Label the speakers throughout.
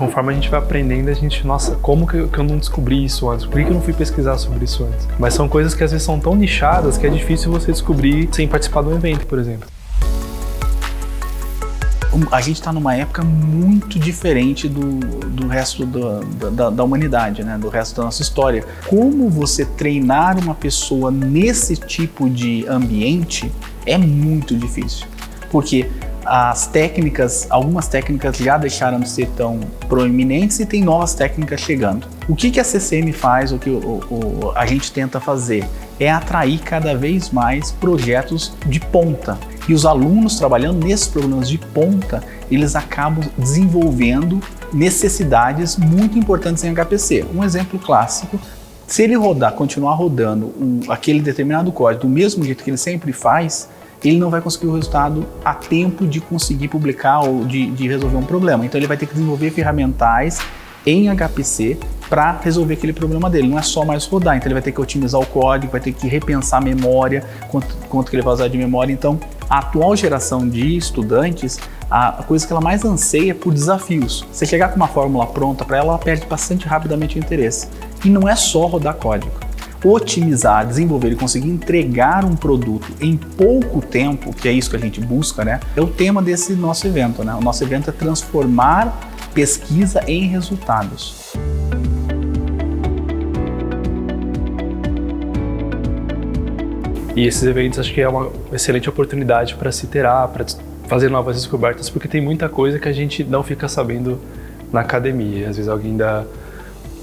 Speaker 1: Conforme a gente vai aprendendo, a gente, nossa, como que eu não descobri isso antes? Por que eu não fui pesquisar sobre isso antes? Mas são coisas que às vezes são tão nichadas que é difícil você descobrir sem participar de um evento, por exemplo.
Speaker 2: A gente está numa época muito diferente do resto da humanidade, né? Do resto da nossa história. Como você treinar uma pessoa nesse tipo de ambiente é muito difícil, porque algumas técnicas já deixaram de ser tão proeminentes e tem novas técnicas chegando. O que a CCM faz, o que a gente tenta fazer, é atrair cada vez mais projetos de ponta. E os alunos trabalhando nesses programas de ponta, eles acabam desenvolvendo necessidades muito importantes em HPC. Um exemplo clássico, se ele continuar rodando aquele determinado código do mesmo jeito que ele sempre faz, ele não vai conseguir o resultado a tempo de conseguir publicar ou de resolver um problema. Então ele vai ter que desenvolver ferramentais em HPC para resolver aquele problema dele. Não é só mais rodar, então ele vai ter que otimizar o código, vai ter que repensar a memória, quanto que ele vai usar de memória. Então, a atual geração de estudantes, a coisa que ela mais anseia é por desafios. Você chegar com uma fórmula pronta para ela perde bastante rapidamente o interesse. E não é só rodar código. Otimizar, desenvolver e conseguir entregar um produto em pouco tempo, que é isso que a gente busca, né? É o tema desse nosso evento, né? O nosso evento é transformar pesquisa em resultados.
Speaker 1: E esses eventos acho que é uma excelente oportunidade para se iterar, para fazer novas descobertas, porque tem muita coisa que a gente não fica sabendo na academia. Às vezes alguém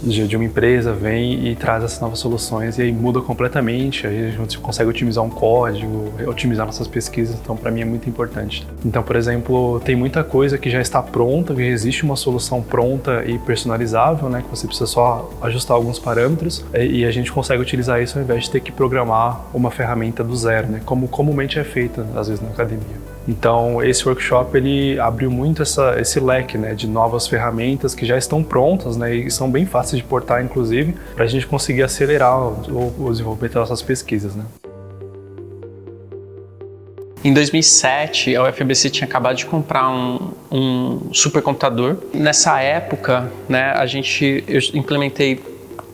Speaker 1: de uma empresa vem e traz essas novas soluções e aí muda completamente, aí a gente consegue otimizar um código, otimizar nossas pesquisas, então para mim é muito importante. Então, por exemplo, tem muita coisa que já está pronta, que existe uma solução pronta e personalizável, né, que você precisa só ajustar alguns parâmetros e a gente consegue utilizar isso ao invés de ter que programar uma ferramenta do zero, né, como comumente é feita às vezes na academia. Então, esse workshop ele abriu muito esse leque, né, de novas ferramentas que já estão prontas, né, e são bem fáceis de portar, inclusive, para a gente conseguir acelerar o desenvolvimento das nossas pesquisas, né.
Speaker 3: Em 2007, a UFABC tinha acabado de comprar um supercomputador. Nessa época, né, eu implementei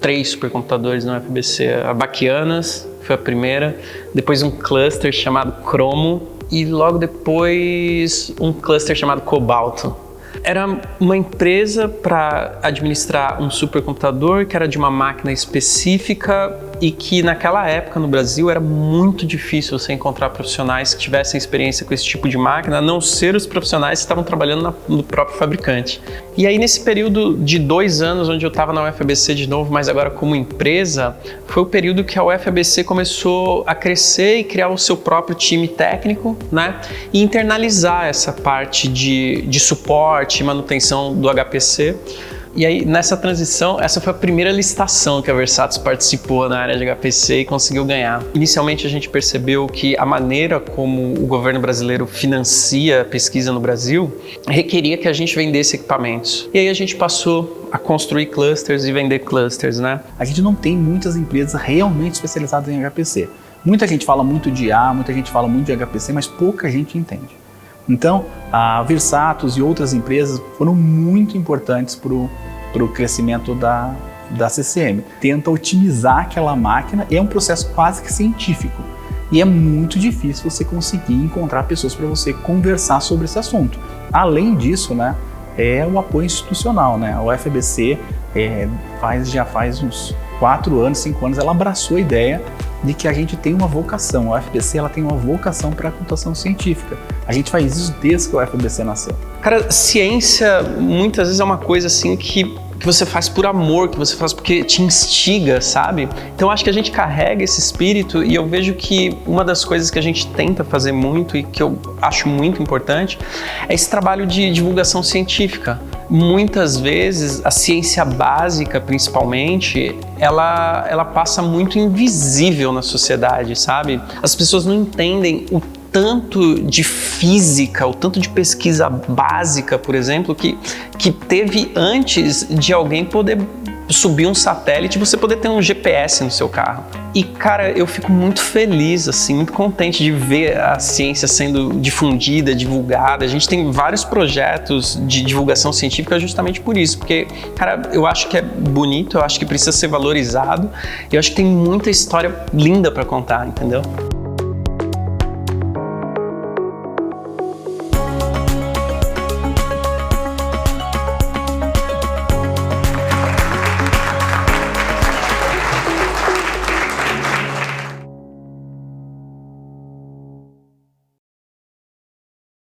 Speaker 3: 3 supercomputadores na UFABC. A Baquianas foi a primeira, depois um cluster chamado Cromo, e logo depois um cluster chamado Cobalto. Era uma empresa para administrar um supercomputador que era de uma máquina específica e que naquela época no Brasil era muito difícil você encontrar profissionais que tivessem experiência com esse tipo de máquina, a não ser os profissionais que estavam trabalhando no próprio fabricante. E aí nesse período de 2 anos onde eu estava na UFABC de novo, mas agora como empresa, foi o período que a UFABC começou a crescer e criar o seu próprio time técnico, né? E internalizar essa parte de suporte e manutenção do HPC. E aí, nessa transição, essa foi a primeira licitação que a Versatos participou na área de HPC e conseguiu ganhar. Inicialmente, a gente percebeu que a maneira como o governo brasileiro financia a pesquisa no Brasil requeria que a gente vendesse equipamentos. E aí, a gente passou a construir clusters e vender clusters, né?
Speaker 2: A gente não tem muitas empresas realmente especializadas em HPC. Muita gente fala muito de IA, muita gente fala muito de HPC, mas pouca gente entende. Então, a Versatos e outras empresas foram muito importantes para o crescimento da CCM. Tenta otimizar aquela máquina, é um processo quase que científico. E é muito difícil você conseguir encontrar pessoas para você conversar sobre esse assunto. Além disso, né, é o apoio institucional, né? A UFABC já faz uns 4 anos, 5 anos, ela abraçou a ideia de que a gente tem uma vocação. A UFABC ela tem uma vocação para a computação científica. A gente faz isso desde que a UFABC nasceu.
Speaker 3: Cara, ciência muitas vezes é uma coisa assim que você faz por amor, que você faz porque te instiga, sabe? Então acho que a gente carrega esse espírito e eu vejo que uma das coisas que a gente tenta fazer muito e que eu acho muito importante é esse trabalho de divulgação científica. Muitas vezes a ciência básica, principalmente, ela passa muito invisível na sociedade, sabe? As pessoas não entendem o tanto de física, o tanto de pesquisa básica, por exemplo, que teve antes de alguém poder subir um satélite e você poder ter um GPS no seu carro. E, cara, eu fico muito feliz, assim, muito contente de ver a ciência sendo difundida, divulgada. A gente tem vários projetos de divulgação científica justamente por isso, porque, cara, eu acho que é bonito, eu acho que precisa ser valorizado e eu acho que tem muita história linda para contar, entendeu?